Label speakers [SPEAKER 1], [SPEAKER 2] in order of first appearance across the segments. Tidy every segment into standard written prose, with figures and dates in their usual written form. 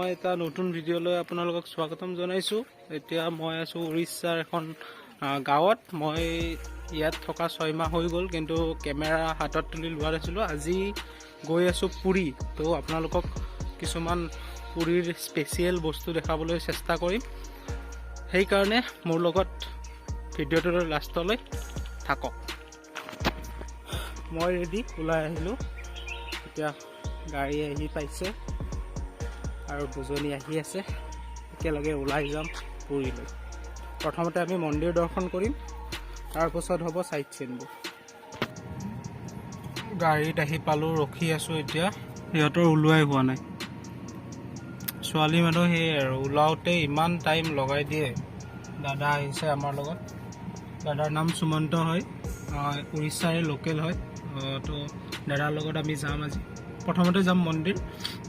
[SPEAKER 1] মই এটা নতুন ভিডিঅ'লৈ আপোনালোকক স্বাগতম জনাইছোঁ। এতিয়া মই আছোঁ উৰিষ্যাৰ এখন গাঁৱত। মই ইয়াত থকা 6 মাহ হৈ গ'ল, কিন্তু কেমেৰা হাতত তুলি লোৱা নাছিলোঁ। আজি গৈ আছোঁ পুৰী। তো আপোনালোকক কিছুমান পুৰীৰ স্পেচিয়েল বস্তু দেখাবলৈ চেষ্টা কৰিম। সেইকাৰণে মোৰ লগত ভিডিঅ'টোৰ লাষ্টলৈ থাকক। মই ৰেডি, ওলাই আহিলোঁ। এতিয়া গাড়ী আহি পাইছে আৰু দুজনী আহি আছে। একেলগে ওলাই যাম পুৰীলৈ। প্ৰথমতে আমি মন্দিৰ দৰ্শন কৰিম, তাৰপাছত হ'ব চাইট চিনবোৰ। গাড়ীত আহি পালোঁ, ৰখি আছোঁ। এতিয়া সিহঁতৰ ওলোৱাই হোৱা নাই। ছোৱালী মানুহ সেয়ে আৰু ওলাওঁতে ইমান টাইম লগাই দিয়ে। দাদা আহিছে আমাৰ লগত। দাদাৰ নাম সুমন্ত হয়, উৰিষ্যাৰে লোকেল হয়। তো দাদাৰ লগত আমি যাম আজি। প্ৰথমতে যাম মন্দিৰ,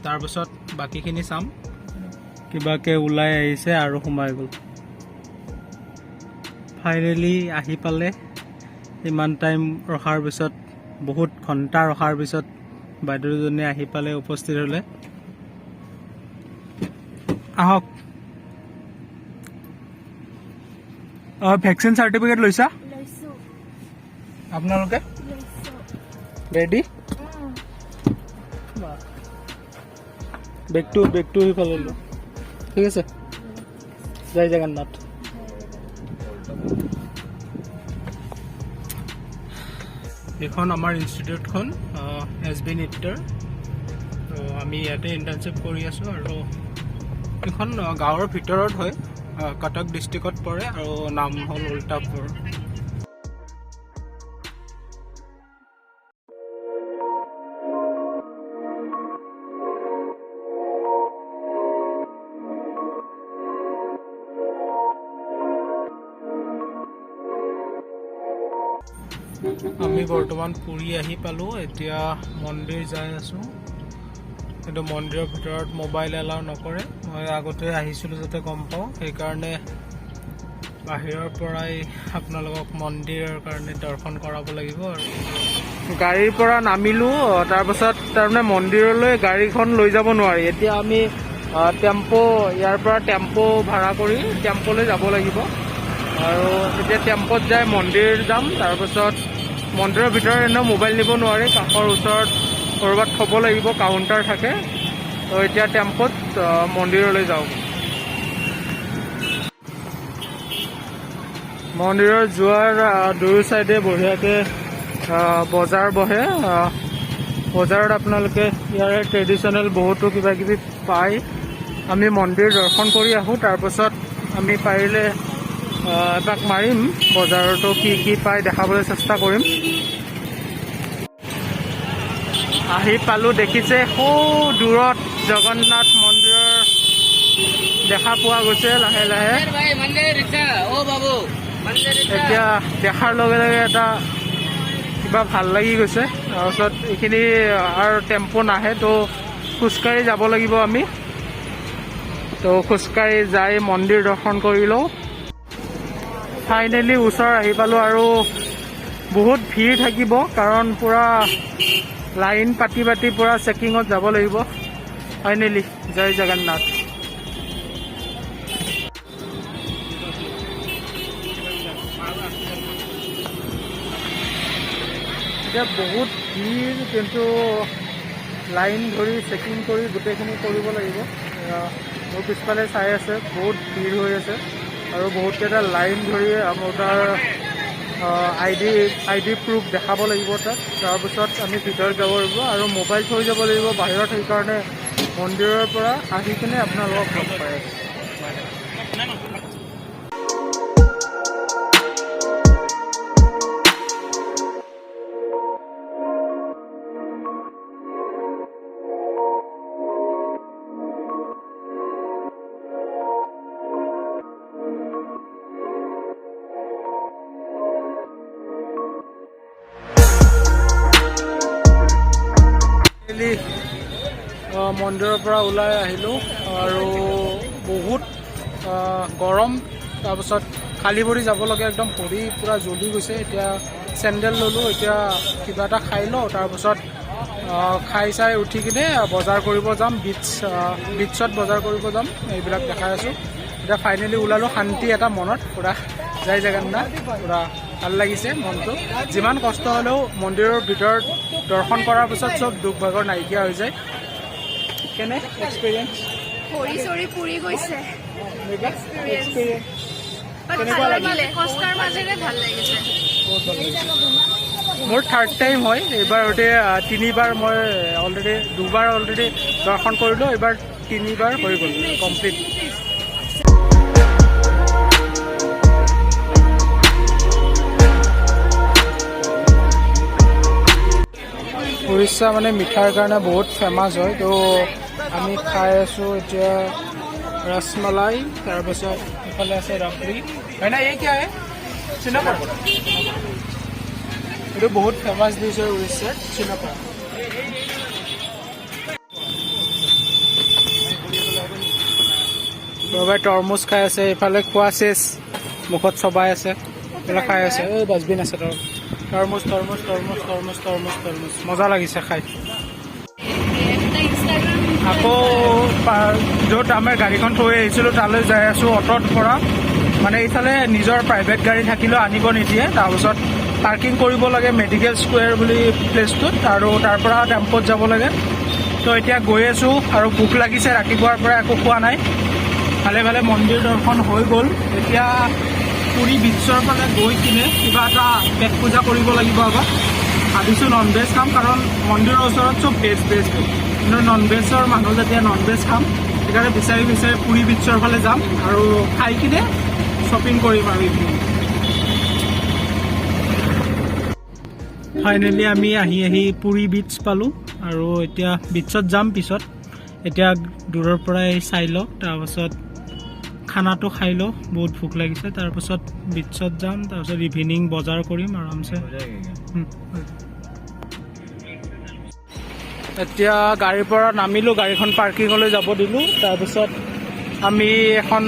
[SPEAKER 1] তাৰপাছত বাকীখিনি চাম। কিবাকে ওলাই আহিছে আৰু সোমাই গ'ল। ফাইনেলি আহি পালে। ইমান টাইম ৰখাৰ পিছত, বহুত ঘণ্টা ৰখাৰ পিছত বাইদেউজনী আহি পালে, উপস্থিত হ'লে। আহক। ভেকচিন চাৰ্টিফিকেট লৈছা? আপোনালোকে ৰেডি? বেগটো সিফালে লো। ঠিক আছে, জয় জগন্নাথ। এইখন আমাৰ ইনষ্টিটিউটখন SB নৃত্যৰ। তো আমি ইয়াতে ইণ্টাৰ্ণশ্বিপ কৰি আছোঁ। আৰু এইখন গাঁৱৰ ভিতৰত হয়, কটক ডিষ্ট্ৰিক্টত পৰে, আৰু নাম হ'ল উল্টাপুৰ। আমি বৰ্তমান পুৰী আহি পালোঁ। এতিয়া মন্দিৰ যাই আছোঁ, কিন্তু মন্দিৰৰ ভিতৰত মোবাইল এলাউ নকৰে। মই আগতে আহিছিলোঁ যাতে গম পাওঁ, সেইকাৰণে বাহিৰৰ পৰাই আপোনালোকক মন্দিৰৰ কাৰণে দৰ্শন কৰাব লাগিব। আৰু গাড়ীৰ পৰা নামিলোঁ, তাৰপাছত তাৰমানে মন্দিৰলৈ গাড়ীখন লৈ যাব নোৱাৰি। এতিয়া আমি ইয়াৰ পৰা টেম্পো ভাড়া কৰি টেম্পোলৈ যাব লাগিব। আৰু এতিয়া টেম্পোত যাই মন্দিৰ যাম। তাৰপাছত মন্দিৰৰ ভিতৰত এনেও মোবাইল নিব নোৱাৰি, কাষৰ ওচৰত ক'ৰবাত থ'ব লাগিব, কাউণ্টাৰ থাকে। তো এতিয়া টেম্পোত মন্দিৰলৈ যাওঁ। মন্দিৰত যোৱাৰ দুয়ো চাইডে বঢ়িয়াকৈ বজাৰ বহে। বজাৰত আপোনালোকে ইয়াৰে ট্ৰেডিশ্যনেল বহুতো কিবাকিবি পায়। আমি মন্দিৰ দৰ্শন কৰি আহোঁ, তাৰপাছত আমি পাৰিলে এপাক মাৰিম। বজাৰতো কি পায় দেখাবলৈ চেষ্টা কৰিম। আহি পালোঁ, দেখিছে সৌ দূৰত জগন্নাথ মন্দিৰৰ দেখা পোৱা গৈছে লাহে লাহে। এতিয়া দেখাৰ লগে লগে এটা কিবা ভাল লাগি গৈছে। তাৰপিছত এইখিনি আৰু টেম্পো নাহে, তো খোজকাঢ়ি যাব লাগিব আমি। তো খোজকাঢ়ি যাই মন্দিৰ দৰ্শন কৰি লওঁ। ফাইনেলি ওচৰ আহি পালোঁ, আৰু বহুত ভিৰ থাকিব, কাৰণ পূৰা লাইন পাতি পূৰা চেকিঙত যাব লাগিব। ফাইনেলি জয় জগন্নাথ। এতিয়া বহুত ভিৰ, কিন্তু লাইন ধৰি চেকিং কৰি গোটেইখিনি কৰিব লাগিব। মোৰ পিছফালে চাই আছে, বহুত ভিৰ হৈ আছে। আৰু বহুতকেইটা লাইন ধৰি তাৰ আই ডি প্ৰুফ দেখাব লাগিব তাত। তাৰপিছত আমি ভিতৰত যাব লাগিব, আৰু মোবাইল থৈ যাব লাগিব বাহিৰত। সেইকাৰণে মন্দিৰৰ পৰা আহি কিনে আপোনালোকক লগ পাই আছোঁ। মন্দিৰৰ পৰা ওলাই আহিলোঁ, আৰু বহুত গৰম। তাৰপিছত খালী ভৰি যাব লাগে, একদম ভৰি পূৰা জ্বলি গৈছে। এতিয়া চেণ্ডেল ল'লোঁ, এতিয়া কিবা এটা খাই লওঁ, তাৰপিছত খাই চাই উঠি কিনে বজাৰ কৰিব যাম, বিচত বজাৰ কৰিব যাম, এইবিলাক দেখাই আছোঁ। এতিয়া ফাইনেলি ওলালোঁ, শান্তি এটা মনত, পুৰা যাই জেগাত পুৰা ভাল লাগিছে মনটো। যিমান কষ্ট হ'লেও মন্দিৰৰ ভিতৰত দৰ্শন কৰাৰ পিছত চব দুখ ভাগৰ নাইকিয়া হৈ যায়। কেনে এক্সপিৰিয়েঞ্চ?
[SPEAKER 2] ভৰি চৰি পুৰি গৈছে।
[SPEAKER 1] কেনেকুৱা লাগিলে?
[SPEAKER 2] কষ্টৰ মাজেৰে ভাল লাগিছে।
[SPEAKER 1] মোৰ থাৰ্ড টাইম হয়, এইবাৰ তিনিবাৰ মই দুবাৰ অলৰেডি দৰ্শন কৰিলোঁ, এইবাৰ তিনিবাৰ হৈ গ'ল কমপ্লিট। উৰিষ্যা মানে মিঠাইৰ কাৰণে বহুত ফেমাছ হয়, তো আমি খাই আছোঁ এতিয়া ৰসমলাই, তাৰপিছত ইফালে আছে ৰাবৰি, হয় না? এই কি হয় চিনাপাৰ, এইটো বহুত ফেমাছ ডিছ হয় উৰিষ্যাত, চিনাপাৰ। কোনোবাই তৰমুজ খাই আছে, ইফালে খোৱা চেচ মুখত চবাই আছে, এইবিলাক খাই আছে। এই ডাষ্টবিন আছে, তৰমুজ তৰমুজ তৰমুজ তৰমুজ তৰমুজ তৰমুজ মজা লাগিছে খাই। আকৌ য'ত আমাৰ গাড়ীখন থৈ আহিছিলোঁ তালৈ যাই আছোঁ অট'ত পৰা। মানে এইফালে নিজৰ প্ৰাইভেট গাড়ী থাকিলেও আনিব নিদিয়ে, তাৰপিছত পাৰ্কিং কৰিব লাগে মেডিকেল স্কুৱেৰ বুলি প্লেচটোত, আৰু তাৰ পৰা টেম্পোত যাব লাগে। তো এতিয়া গৈ আছোঁ আৰু ভোক লাগিছে, ৰাতিপুৱাৰ পৰা একো খোৱা নাই। ভালে ভালে মন্দিৰ দৰ্শন হৈ গ'ল। এতিয়া পুৰী বিচৰ ফালে গৈ কিনে কিবা এটা পেট পূজা কৰিব লাগিব। আগত ভাবিছোঁ নন ভেজ খাম, কাৰণ মন্দিৰৰ ওচৰত চব ভেজ কিন্তু নন ভেজৰ মানুহ যেতিয়া নন ভেজ খাম, সেইকাৰণে বিচাৰি পুৰী বিচৰ ফালে যাম আৰু খাই কিনে শ্বপিং কৰিম আৰু ইভিনিং। ফাইনেলি আমি আহি পুৰী বিচ পালোঁ, আৰু এতিয়া বিচত যাম পিছত। এতিয়া দূৰৰ পৰাই চাই লওঁ, তাৰপাছত খানাটো খাই লওঁ, বহুত ভোক লাগিছে, তাৰপাছত বিচত যাম, তাৰপাছত ইভিনিং বজাৰ কৰিম আৰামছে। এতিয়া গাড়ীৰ পৰা নামিলোঁ, গাড়ীখন পাৰ্কিঙলৈ যাব দিলোঁ। তাৰপিছত আমি এখন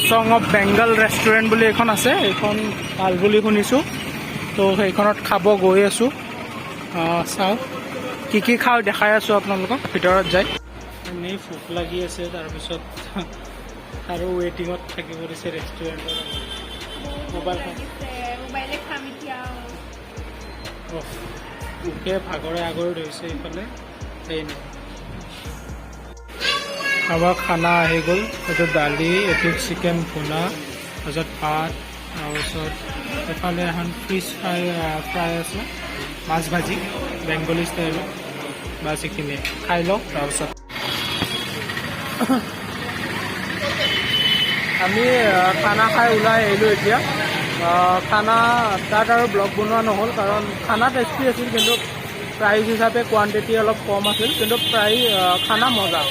[SPEAKER 1] চং অফ বেংগল ৰেষ্টুৰেণ্ট বুলি এখন আছে, এইখন ভাল বুলি শুনিছোঁ, তো সেইখনত খাব গৈ আছোঁ। চাওঁ কি খাওঁ, দেখাই আছোঁ আপোনালোকক ভিতৰত যাই। এনেই ভোক লাগি আছে, তাৰপিছত আৰু ৱেটিঙত থাকিব দিছে ৰেষ্টুৰেণ্টত। মোবাইলে খাম এতিয়া। ভোকে ভাগৰে আগৰে ধৰিছে এইফালে। আমাৰ খানা আহি গ'ল, এইটো দালি, এইটো চিকেন ভুনা, তাৰপিছত ভাত, তাৰপিছত এইফালে এখন ফিছ ফ্ৰাই আছে, মাছ ভাজি বেংগলী ষ্টাইলত। বাছ এইখিনিয়ে খাই লওঁ। তাৰপিছত আমি খানা খাই ওলাই আহিলোঁ এতিয়া। খানা তাত আৰু ব্লগ বনোৱা নহ'ল, কাৰণ খানা টেষ্টি আছিল, কিন্তু প্ৰাইজ হিচাপে কোৱান্টিটি অলপ কম আছিল, কিন্তু খানা মজা,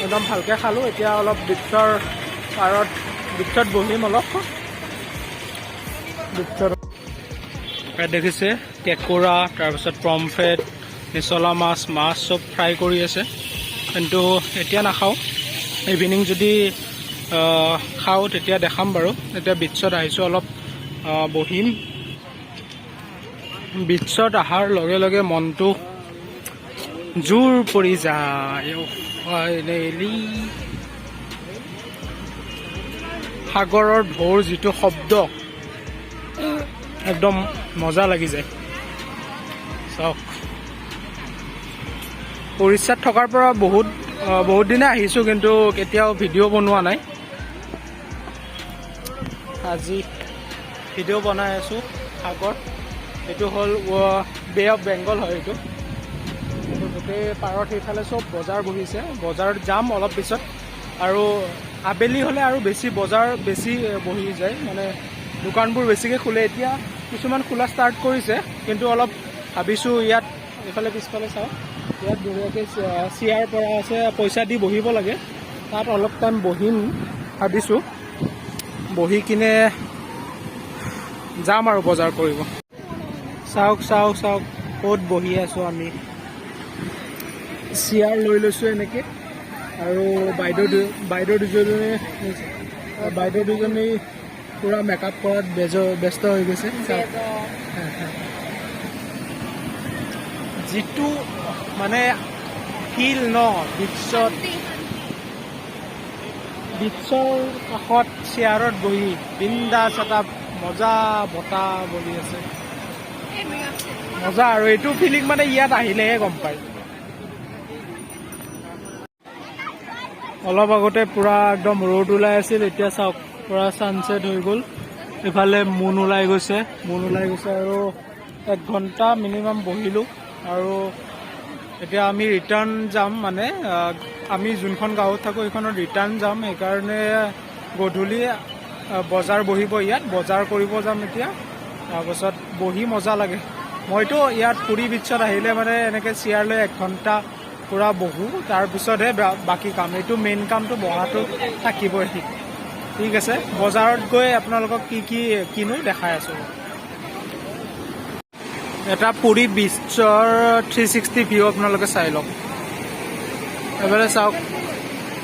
[SPEAKER 1] একদম ভালকৈ খালোঁ। এতিয়া অলপ বিচৰ পাৰত বিচত বহিম অলপ। বিচত দেখিছে কেঁকুৰা, তাৰপিছত পমফ্ৰেট, মিছলা মাছ চব ফ্ৰাই কৰি আছে, কিন্তু এতিয়া নাখাওঁ। ইভিনিং যদি খাওঁ তেতিয়া দেখাম বাৰু। এতিয়া বিচত আহিছোঁ, অলপ বহিম। বিচত অহাৰ লগে লগে মনটো জোৰ পৰি যায়। সাগৰৰ ঢৌৰ যিটো শব্দ, একদম মজা লাগি যায়। চাওক, উৰিষ্যাত থকাৰ পৰা বহুত দিনে আহিছোঁ, কিন্তু কেতিয়াও ভিডিঅ' বনোৱা নাই। আজি ভিডিঅ' বনাই আছোঁ সাগৰ। এইটো হ'ল বে অফ বেংগল হয় এইটো। গোটেই পাৰত সেইফালে চব বজাৰ বহিছে, বজাৰত যাম অলপ পিছত। আৰু আবেলি হ'লে আৰু বজাৰ বেছি বহি যায়, মানে দোকানবোৰ বেছিকৈ খোলে। এতিয়া কিছুমান খোলা ষ্টাৰ্ট কৰিছে, কিন্তু অলপ ভাবিছোঁ ইয়াত এইফালে পিছফালে চাওঁ, ইয়াত ধুনীয়াকৈ চেয়াৰ পৰা আছে, পইচা দি বহিব লাগে, তাত অলপ টাইম বহিম ভাবিছোঁ। বহি কিনে যাম আৰু বজাৰ কৰিব। চাওক ক'ত বহি আছোঁ আমি। চেয়াৰ লৈ লৈছোঁ এনেকৈ, আৰু বাইদেউ দুজনী পুৰা মেকআপ কৰাত ব্যস্ত হৈ গৈছে। যিটো মানে ফিল ন বিচৰ কাষত চেয়াৰত বহি বিন্দাছ এটা মজা বতাহ বলি আছে মজা আৰু এইটো ফিলিং মানে ইয়াত আহিলেহে গম পায় অলপ আগতে পুৰা একদম ৰ'দ ওলাই আছিল এতিয়া চাওক পুৰা ছানছেট হৈ গ'ল ইফালে মুন ওলাই গৈছে আৰু 1 ঘণ্টা মিনিমাম বহিলোঁ আৰু এতিয়া আমি ৰিটাৰ্ণ যাম মানে আমি যোনখন গাঁৱত থাকোঁ সেইখনত ৰিটাৰ্ণ যাম সেইকাৰণে গধূলি বজাৰ বহিব ইয়াত বজাৰ কৰিব যাম এতিয়া তাৰপাছত বহি মজা লাগে মইতো ইয়াত পুৰী বিচত আহিলে মানে এনেকৈ চেয়াৰ লৈ 1 ঘণ্টা পুৰা বহোঁ তাৰপিছতহে বাকী কাম এইটো মেইন কামটো বহাটো থাকিবই ঠিক আছে বজাৰত গৈ আপোনালোকক কি কিনো দেখাই আছোঁ এটা পুৰী বিচৰ 360 ভিউ আপোনালোকে চাই লওক এবাৰে চাওক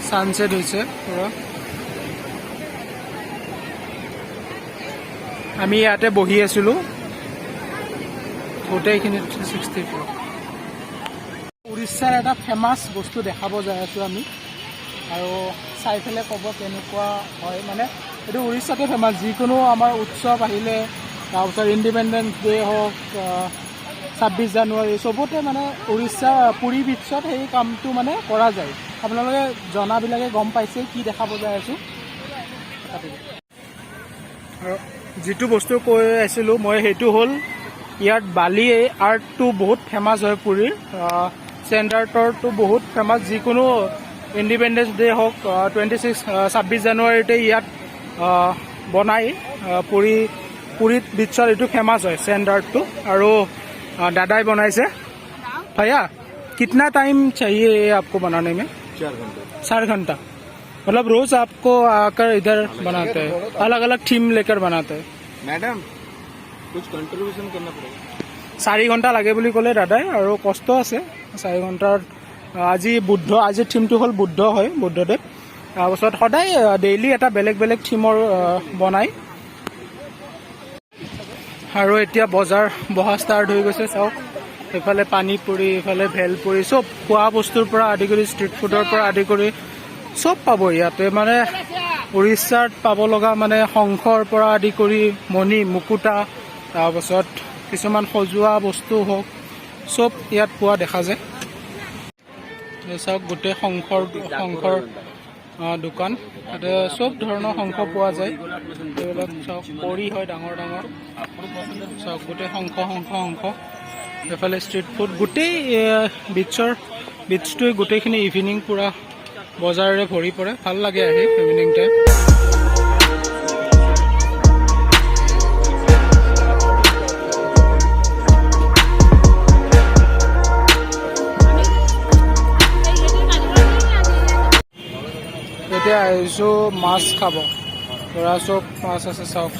[SPEAKER 1] ছানছেট হৈছে পুৰা আমি ইয়াতে বহি আছিলোঁ গোটেইখিনি 360 ভিউ উৰিষ্যাৰ এটা ফেমাছ বস্তু দেখাব যাই আছোঁ আমি আৰু চাই পেলাই ক'ব কেনেকুৱা হয় মানে এইটো উৰিষ্যাতে ফেমাছ যিকোনো আমাৰ উৎসৱ আহিলে তাৰপিছত ইণ্ডিপেণ্ডেন্স ডে হওক 26 জানুৱাৰী চবতে মানে উৰিষ্যা পুৰী বিচত সেই কামটো মানে কৰা যায় আপোনালোকে জনাবিলাকে গম পাইছে কি দেখাব যাই আছোঁ আৰু যিটো বস্তু কৈ আছিলোঁ মই সেইটো হ'ল ইয়াত বালি আৰ্টটো বহুত ফেমাছ হয় পুৰীৰ চেণ্টাৰটো বহুত ফেমাছ যিকোনো ইণ্ডিপেণ্ডেন্স ডে হওক 26 জানুৱাৰীতে ইয়াত বনাই পুৰীত বিচত এইটো ফেমাছ হয় চেণ্টাৰটো আৰু दादाई बनाए से भैया कितना टाइम चाहिए आपको बनाने में 4 घंटा मतलब रोज आपको आकर इधर बनाते हैं अलग अलग थीम लेकर बनाते हैं
[SPEAKER 3] मैडम कुछ कंट्रीब्यूशन करना पड़ेगा
[SPEAKER 1] 4 घंटा लगे बुली कले दादाई और कष्ट आछे 4 घंटार আজি थीमটো हल बुद्ध है बुद्धदेव তাৰপিছত সদায় ডেইলি এটা বেলেগ বেলেগ থিমৰ বনায় আৰু এতিয়া বজাৰ বহা ষ্টাৰ্ট হৈ গৈছে চাওক এফালে পানী পুৰি এফালে ভেল পুৰি চব খোৱা বস্তুৰ পৰা আদি কৰি ষ্ট্ৰীট ফুডৰ পৰা আদি কৰি চব পাব ইয়াতে মানে উৰিষ্যাত পাব লগা মানে শংখৰ পৰা আদি কৰি মণি মুকুতা তাৰপিছত কিছুমান সজোৱা বস্তু হওক চব ইয়াত পোৱা দেখা যায় চাওক গোটেই শংখৰ দোকান তাতে চব ধৰণৰ শংখ পোৱা যায় এইবিলাক চাওক কৰি হয় ডাঙৰ ডাঙৰ চাওক গোটেই শংখ এফালে ষ্ট্ৰীট ফুড গোটেই বিচটোৱে গোটেইখিনি ইভিনিং পুৰা বজাৰেৰে ভৰি পৰে ভাল লাগে আহি ইভিনিং টাইম এতিয়া আহিছোঁ মাছ খাব পুৰা চব মাছ আছে চাওক